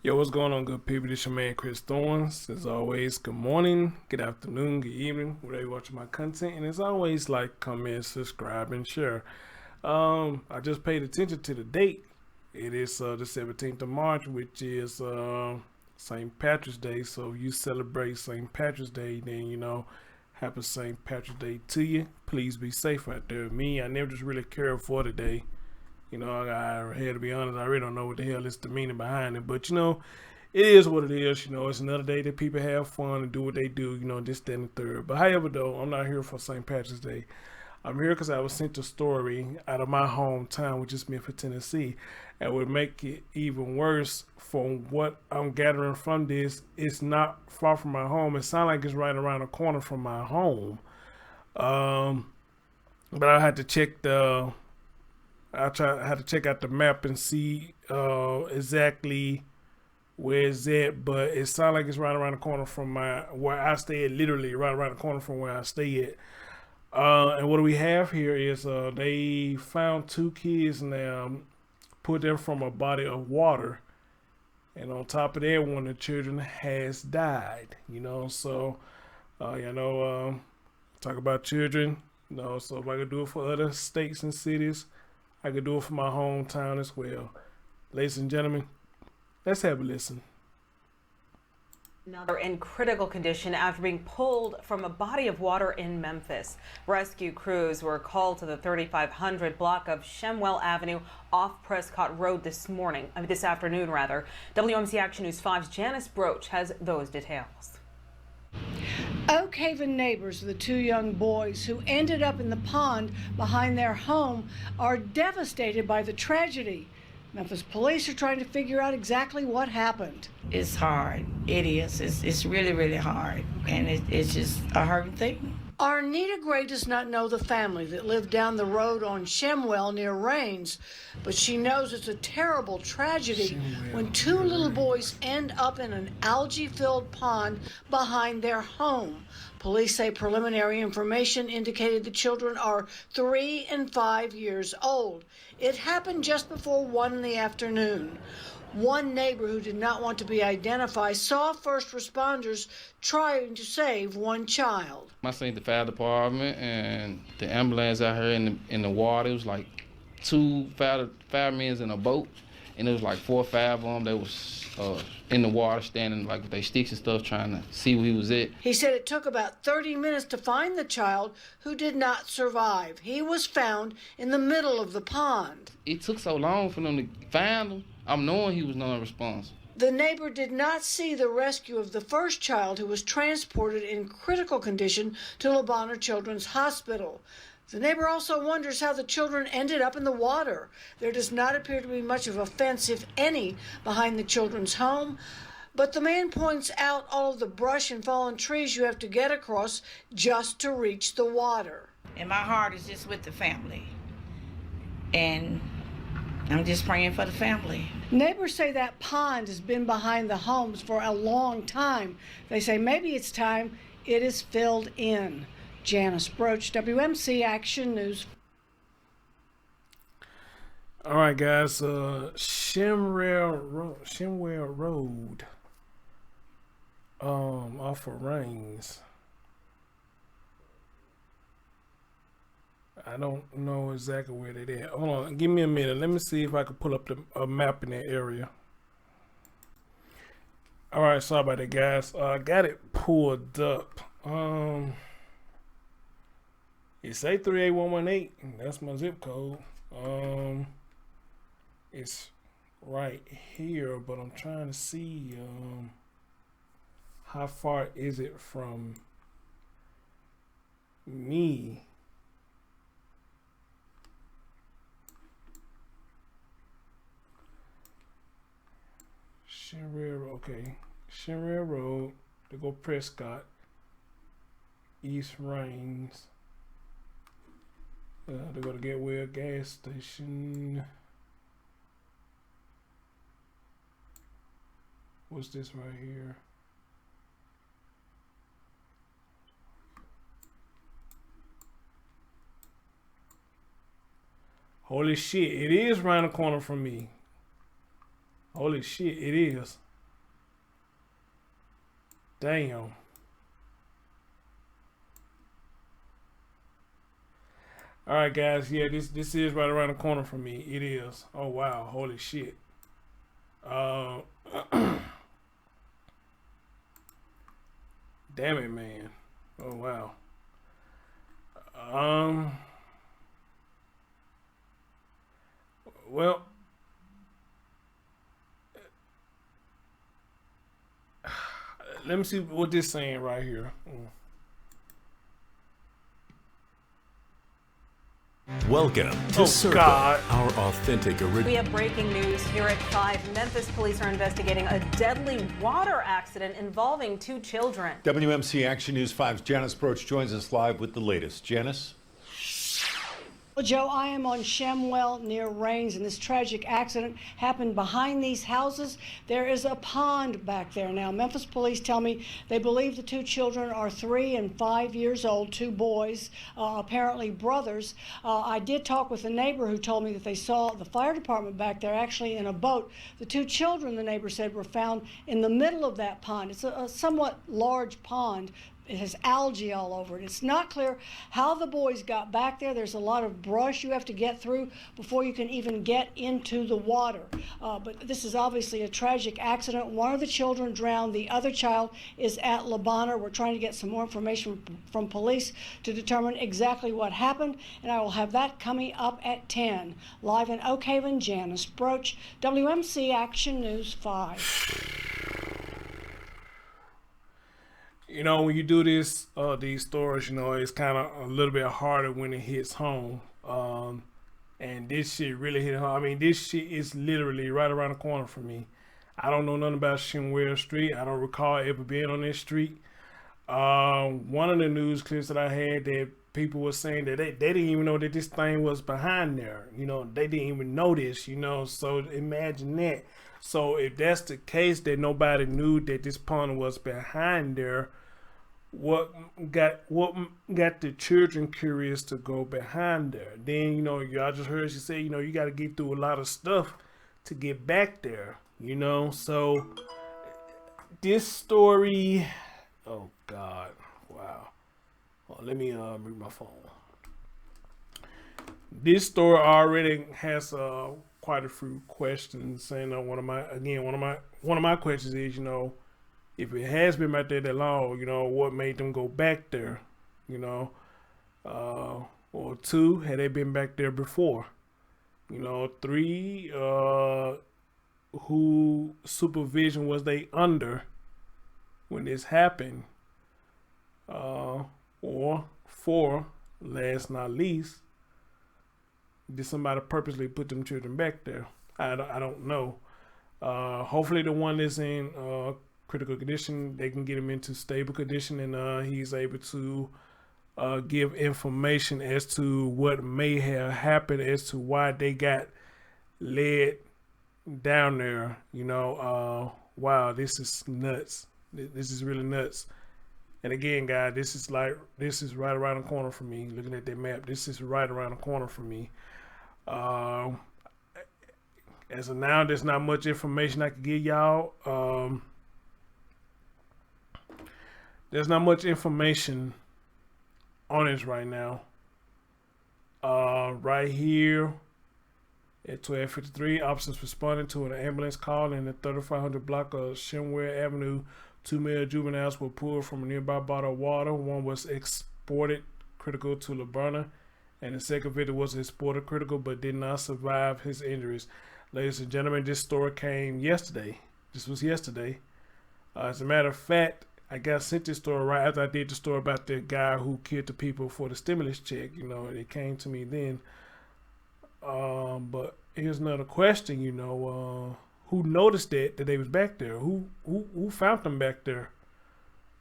Yo, what's going on, good people? This your man Chris Thorns. As always, good morning, good afternoon, good evening, wherever you're watching my content. And as always, like, comment, subscribe, and share. I just paid attention to the date. It is the 17th of March, which is St. Patrick's Day. So if you celebrate St. Patrick's Day, then happy St. Patrick's Day to you. Please be safe out there. Me, I never just really cared for the day. I had to be honest, I really don't know what the hell is the meaning behind it. But, it is what it is. It's another day that people have fun and do what they do, this, that, and the third. But however, though, I'm not here for St. Patrick's Day. I'm here because I was sent a story out of my hometown, which is Memphis, Tennessee. And would make it even worse from what I'm gathering from this. It's not far from my home. It sounds like it's right around the corner from my home. But I had to check I had to check out the map and see exactly where it's at, but it sounds like it's right around the corner from where I stay at, literally right around the corner from where I stay at. And what we have here is they found two kids and they put them from a body of water. And on top of that, one of the children has died, so, talk about children, so if I could do it for other states and cities, I could do it for my hometown as well. Ladies and gentlemen, let's have a listen. Another in critical condition after being pulled from a body of water in Memphis. Rescue crews were called to the 3500 block of Shemwell Avenue off Prescott Road this afternoon. WMC Action News 5's Janice Broach has those details. Oak Haven neighbors of the two young boys who ended up in the pond behind their home are devastated by the tragedy. Memphis police are trying to figure out exactly what happened. It's hard. It is. It's really, really hard. And it's just a hurting thing. Arnita Gray does not know the family that lived down the road on Shemwell near Rains, but she knows it's a terrible tragedy when two little boys end up in an algae-filled pond behind their home. Police say preliminary information indicated the children are 3 and 5 years old. It happened just before 1 in the afternoon. One neighbor who did not want to be identified saw first responders trying to save one child. I seen the fire department and the ambulance out here in the water. It was like two firemen in a boat, and it was like 4 or 5 of them that was in the water standing like with their sticks and stuff trying to see where he was at. He said it took about 30 minutes to find the child who did not survive. He was found in the middle of the pond. It took so long for them to find him. I'm knowing he was non-responsive. The neighbor did not see the rescue of the first child who was transported in critical condition to LeBonheur Children's Hospital. The neighbor also wonders how the children ended up in the water. There does not appear to be much of a fence, if any, behind the children's home. But the man points out all of the brush and fallen trees you have to get across just to reach the water. And my heart is just with the family. And I'm just praying for the family. Neighbors say that pond has been behind the homes for a long time. They say maybe it's time it is filled in. Janice Broach, WMC Action News. All right, guys. Shemwell Road, off of Rains. I don't know exactly where they at. Hold on, give me a minute. Let me see if I can pull up a map in that area. All right, sorry about that, guys. I got it pulled up. It's 838118. That's my zip code. It's right here, but I'm trying to see how far is it from me. Shemwell Road to go Prescott, East Rains. To go to Gateway gas station. What's this right here? Holy shit, it is around the corner from me. Holy shit, it is. Damn. All right, guys. Yeah, this is right around the corner from me. It is. Oh wow, holy shit. Damn it, man. Oh wow. Um. Well. Let me see what this saying right here. Welcome to Oh, Circle, God. our authentic original. We have breaking news here at 5. Memphis police are investigating a deadly water accident involving 2 children. WMC Action News 5's Janice Broach joins us live with the latest. Janice? Well, Joe, I am on Shemwell near Rains, and this tragic accident happened behind these houses. There is a pond back there now. Memphis police tell me they believe the 2 children are 3 and 5 years old, 2 boys, apparently brothers. I did talk with a neighbor who told me that they saw the fire department back there actually in a boat. The 2 children, the neighbor said, were found in the middle of that pond. It's a somewhat large pond. It has algae all over it. It's not clear how the boys got back there. There's a lot of brush you have to get through before you can even get into the water. But this is obviously a tragic accident. One of the children drowned. The other child is at LeBonheur. We're trying to get some more information from police to determine exactly what happened, and I will have that coming up at 10. Live in Oak Haven, Janice Broach, WMC Action News 5. You know, when you do this, these stories, you know, it's kind of a little bit harder when it hits home. And this shit really hit home. I mean, this shit is literally right around the corner from me. I don't know nothing about Shemwell Street. I don't recall ever being on this street. One of the news clips that I had, that people were saying that they didn't even know that this thing was behind there. You know, they didn't even know this, you know, so imagine that. So if that's the case, that nobody knew that this pond was behind there, what got the children curious to go behind there? Then, you know, y'all just heard she say, you know, you got to get through a lot of stuff to get back there, you know. So this story, oh God, wow. Well, let me mute my phone. This story already has quite a few questions, and one of my questions is, you know, if it has been right there that long, you know, what made them go back there, you know, or 2, had they been back there before, you know, 3, who supervision was they under when this happened, or 4, last not least, did somebody purposely put them children back there? I don't know. Hopefully the one that's in critical condition, they can get him into stable condition, and he's able to give information as to what may have happened, as to why they got led down there. You know, wow, this is nuts. This is really nuts. And again, guys, this is right around the corner from me. Looking at that map, this is right around the corner from me. As of now, there's not much information I can give y'all. There's not much information on this right now. Right here at 12:53, officers responded to an ambulance call in the 3500 block of Shemwell Avenue. 2 male juveniles were pulled from a nearby bottle of water. One was exported critical to LeBonheur, and the second victim was exported critical but did not survive his injuries. Ladies and gentlemen, this story came yesterday. This was yesterday. As a matter of fact, I got sent this story right after I did the story about the guy who killed the people for the stimulus check. You know, it came to me then. But here's another question. You know, who noticed that they was back there? Who found them back there?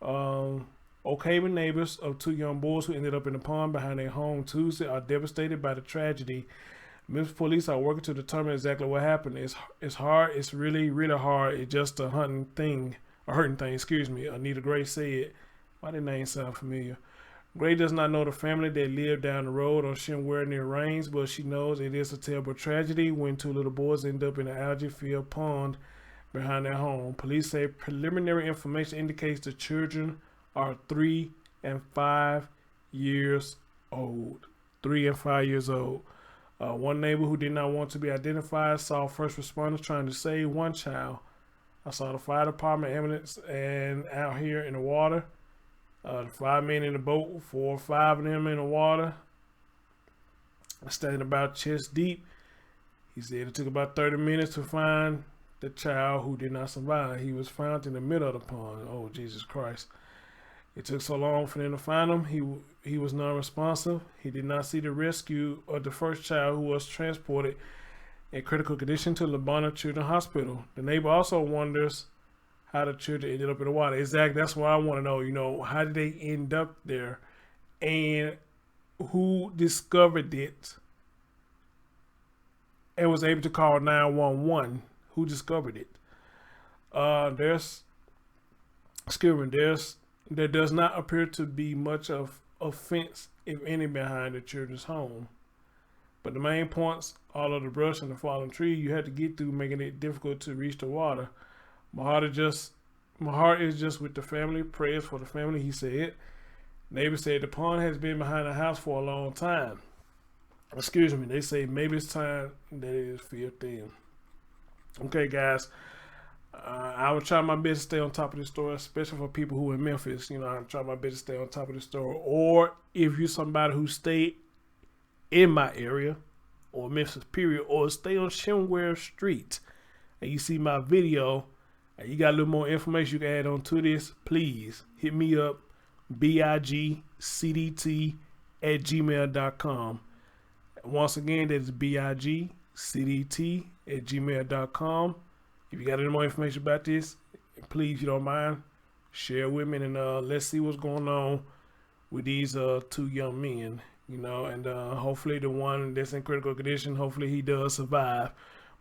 Oak Haven neighbors of 2 young boys who ended up in the pond behind their home Tuesday are devastated by the tragedy. Memphis police are working to determine exactly what happened. It's hard. It's really, really hard. It's just a hurting thing. Excuse me. Anita Gray said. Why did name sound familiar? Gray does not know the family that lived down the road on Shemwell near Rains, but she knows it is a terrible tragedy when 2 little boys end up in an algae-filled pond behind their home. Police say preliminary information indicates the children are 3 and 5 years old. 3 and 5 years old. One neighbor who did not want to be identified saw first responders trying to save one child. I saw the fire department, ambulance, and out here in the water. The 5 men in the boat, 4 or 5 of them in the water, standing about chest deep. He said it took about 30 minutes to find the child who did not survive. He was found in the middle of the pond. Oh, Jesus Christ. It took so long for them to find him. He was non-responsive. He did not see the rescue of the first child, who was transported in critical condition to LeBonheur Children's Hospital. The neighbor also wonders how the children ended up in the water. Exactly. That's what I want to know. You know, how did they end up there? And who discovered it and was able to call 911? Who discovered it? There does not appear to be much of offense, if any, behind the children's home. But the main points, all of the brush and the fallen tree you had to get through, making it difficult to reach the water. My heart is just with the family. Prayers for the family, he said. Neighbors said the pond has been behind the house for a long time. Excuse me. They say maybe it's time that it is filled in. Okay, guys. I will try my best to stay on top of this story, especially for people who are in Memphis. You know, I'll try my best to stay on top of the story. Or if you're somebody who stayed in my area, or Memphis period, or stay on Shemwell Street, and you see my video, and you got a little more information you can add on to this, please hit me up, bigcdt@gmail.com. Once again, that's bigcdt@gmail.com. If you got any more information about this, please, if you don't mind, share with me, and let's see what's going on with these 2 young men, you know, and hopefully the one that's in critical condition, hopefully he does survive.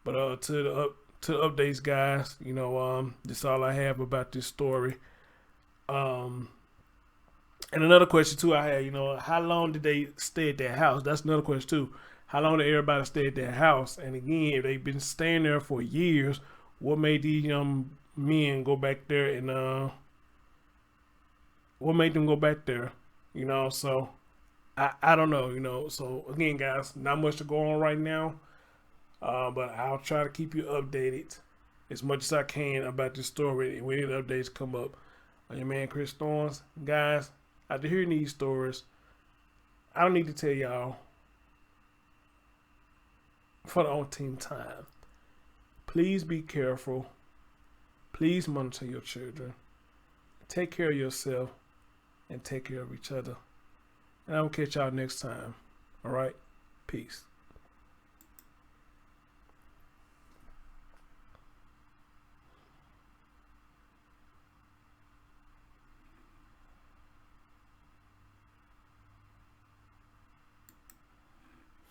But to the updates, guys, you know, that's all I have about this story. And another question too I had, you know, how long did they stay at their house? That's another question too. How long did everybody stay at their house? And again, if they've been staying there for years, what made these young men go back there, and what made them go back there? You know, so I don't know, you know. So again, guys, not much to go on right now, but I'll try to keep you updated as much as I can about this story when any updates come up. Your man Chris Thorns, guys. After hearing these stories, I don't need to tell y'all for the umpteenth time. Please be careful. Please monitor your children. Take care of yourself and take care of each other. And I will catch y'all next time. All right? Peace.